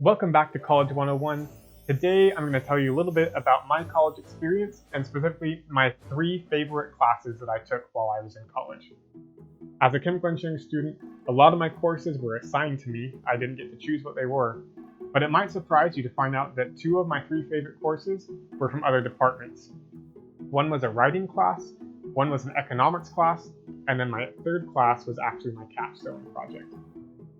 Welcome back to College 101. Today I'm going to tell you a little bit about my college experience and specifically my 3 favorite classes that I took while I was in college. As a chemical engineering student, a lot of my courses were assigned to me. I didn't get to choose what they were. But it might surprise you to find out that 2 of my 3 favorite courses were from other departments. One was a writing class, one was an economics class, and then my 3rd class was actually my capstone project.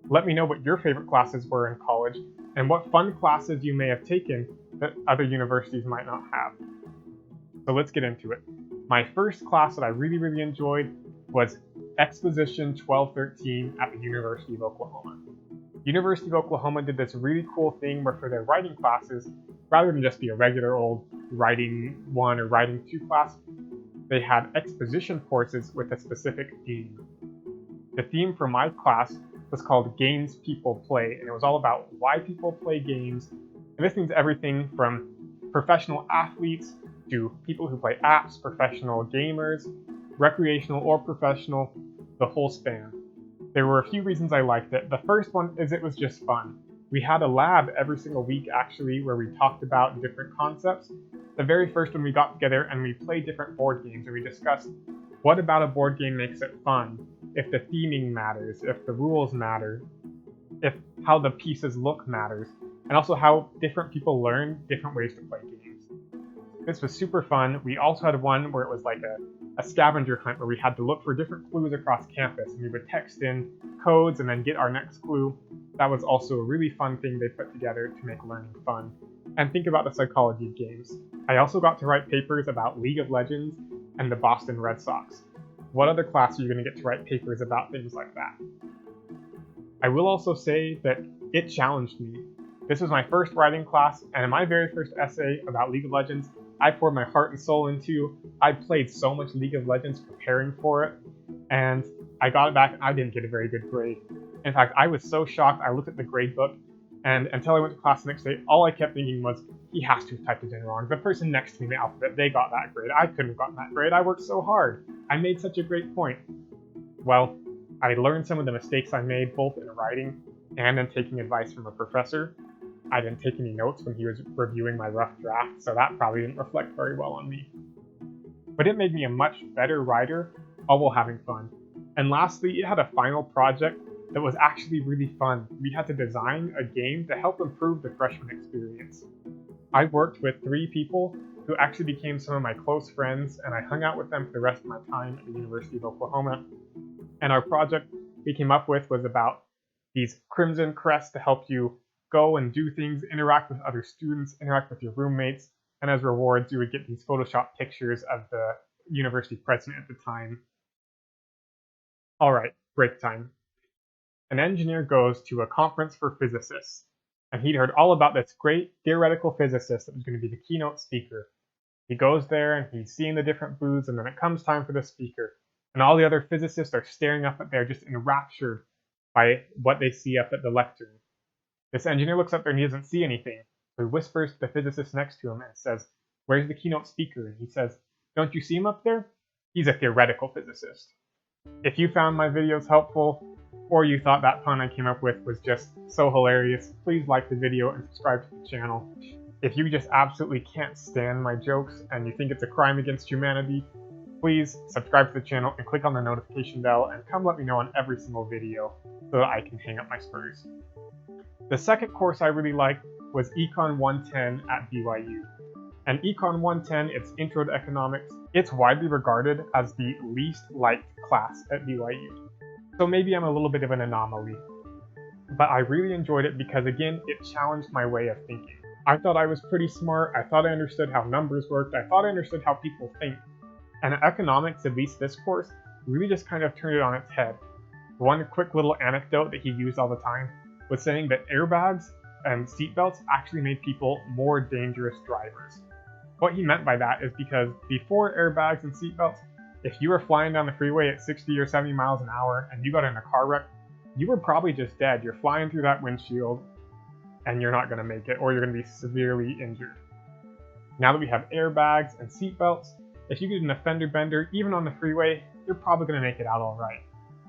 Let me know what your favorite classes were in college and what fun classes you may have taken that other universities might not have. So let's get into it. My first class that I really enjoyed was Exposition 1213 at the University of Oklahoma. University of Oklahoma did this really cool thing where for their writing classes, rather than just be a regular old writing 1 or writing 2 class, they had exposition courses with a specific theme. The theme for my class was called Games People Play, and it was all about why people play games. And this means everything from professional athletes to people who play apps, professional gamers, recreational or professional, the whole span. There were a few reasons I liked it. The first one is it was just fun. We had a lab every single week actually where we talked about different concepts. The very first one we got together and we played different board games and we discussed what about a board game makes it fun, if the theming matters, if the rules matter, if how the pieces look matters, and also how different people learn different ways to play games. This was super fun. We also had one where it was like a scavenger hunt where we had to look for different clues across campus and we would text in codes and then get our next clue. That was also a really fun thing they put together to make learning fun. And think about the psychology of games. I also got to write papers about League of Legends and the Boston Red Sox. What other class are you going to get to write papers about things like that? I will also say that it challenged me. This was my first writing class, and in my very first essay about League of Legends, I poured my heart and soul into. I played so much League of Legends preparing for it, and I got it back and I didn't get a very good grade. In fact, I was so shocked. I looked at the grade book, and until I went to class the next day, all I kept thinking was, he has to have typed it in wrong. The person next to me in the alphabet, they got that grade. I couldn't have gotten that grade. I worked so hard. I made such a great point. Well, I learned some of the mistakes I made both in writing and in taking advice from a professor. I didn't take any notes when he was reviewing my rough draft, so that probably didn't reflect very well on me. But it made me a much better writer, all while having fun. And lastly, it had a final project that was actually really fun. We had to design a game to help improve the freshman experience. I worked with 3 people who actually became some of my close friends, and I hung out with them for the rest of my time at the University of Oklahoma. And our project we came up with was about these crimson crests to help you go and do things, interact with other students, interact with your roommates, and as rewards you would get these Photoshop pictures of the university president at the time. Alright, break time. An engineer goes to a conference for physicists, and he'd heard all about this great theoretical physicist that was going to be the keynote speaker. He goes there and he's seeing the different booths, and then it comes time for the speaker, and all the other physicists are staring up at there just enraptured by what they see up at the lectern. This engineer looks up there and he doesn't see anything, so he whispers to the physicist next to him and says, "Where's the keynote speaker?" And he says, "Don't you see him up there? He's a theoretical physicist." If you found my videos helpful, or you thought that pun I came up with was just so hilarious, please like the video and subscribe to the channel. If you just absolutely can't stand my jokes and you think it's a crime against humanity, please subscribe to the channel and click on the notification bell and come let me know on every single video so that I can hang up my spurs. The second course I really liked was Econ 110 at BYU. And Econ 110, it's Intro to Economics. It's widely regarded as the least liked class at BYU. So maybe I'm a little bit of an anomaly. But I really enjoyed it because again, it challenged my way of thinking. I thought I was pretty smart, I thought I understood how numbers worked, I thought I understood how people think. And economics, at least this course, really just kind of turned it on its head. One quick little anecdote that he used all the time was saying that airbags and seatbelts actually made people more dangerous drivers. What he meant by that is because before airbags and seatbelts, if you were flying down the freeway at 60 or 70 miles an hour and you got in a car wreck, you were probably just dead. You're flying through that windshield and you're not going to make it, or you're going to be severely injured. Now that we have airbags and seatbelts, if you get in a fender bender, even on the freeway, you're probably going to make it out all right.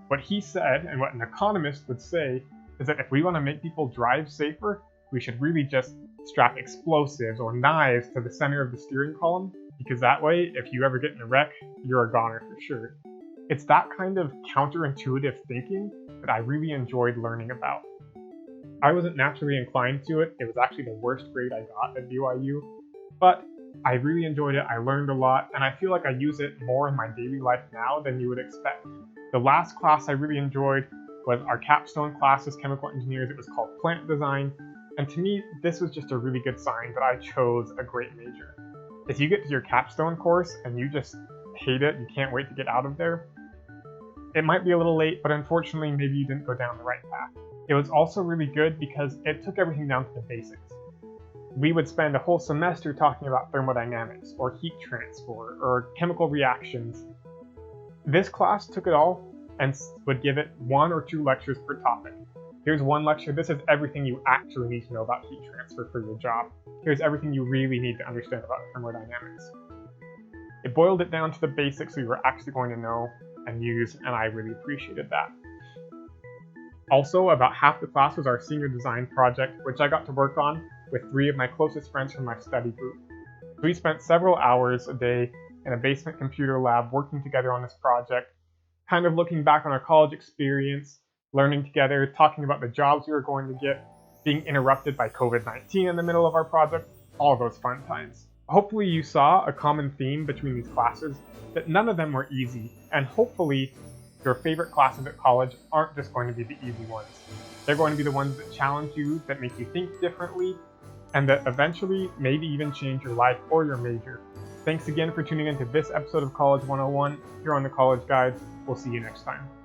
What he said, and what an economist would say, is that if we want to make people drive safer, we should really just strap explosives or knives to the center of the steering column, because that way, if you ever get in a wreck, you're a goner for sure. It's that kind of counterintuitive thinking that I really enjoyed learning about. I wasn't naturally inclined to it. It was actually the worst grade I got at BYU, but I really enjoyed it. I learned a lot, and I feel like I use it more in my daily life now than you would expect. The last class I really enjoyed was our capstone class as chemical engineers. It was called plant design, and to me, this was just a really good sign that I chose a great major. If you get to your capstone course and you just hate it, you can't wait to get out of there, it might be a little late, but unfortunately, maybe you didn't go down the right path. It was also really good because it took everything down to the basics. We would spend a whole semester talking about thermodynamics, or heat transfer, or chemical reactions. This class took it all and would give it 1 or 2 lectures per topic. Here's one lecture, this is everything you actually need to know about heat transfer for your job. Here's everything you really need to understand about thermodynamics. It boiled it down to the basics we were actually going to know and use, and I really appreciated that. Also, about half the class was our senior design project, which I got to work on with 3 of my closest friends from my study group. We spent several hours a day in a basement computer lab working together on this project, kind of looking back on our college experience, learning together, talking about the jobs we were going to get, being interrupted by COVID-19 in the middle of our project, all those fun times. Hopefully you saw a common theme between these classes, that none of them were easy, and hopefully your favorite classes at college aren't just going to be the easy ones. They're going to be the ones that challenge you, that make you think differently, and that eventually maybe even change your life or your major. Thanks again for tuning into this episode of College 101 here on the College Guide. We'll see you next time.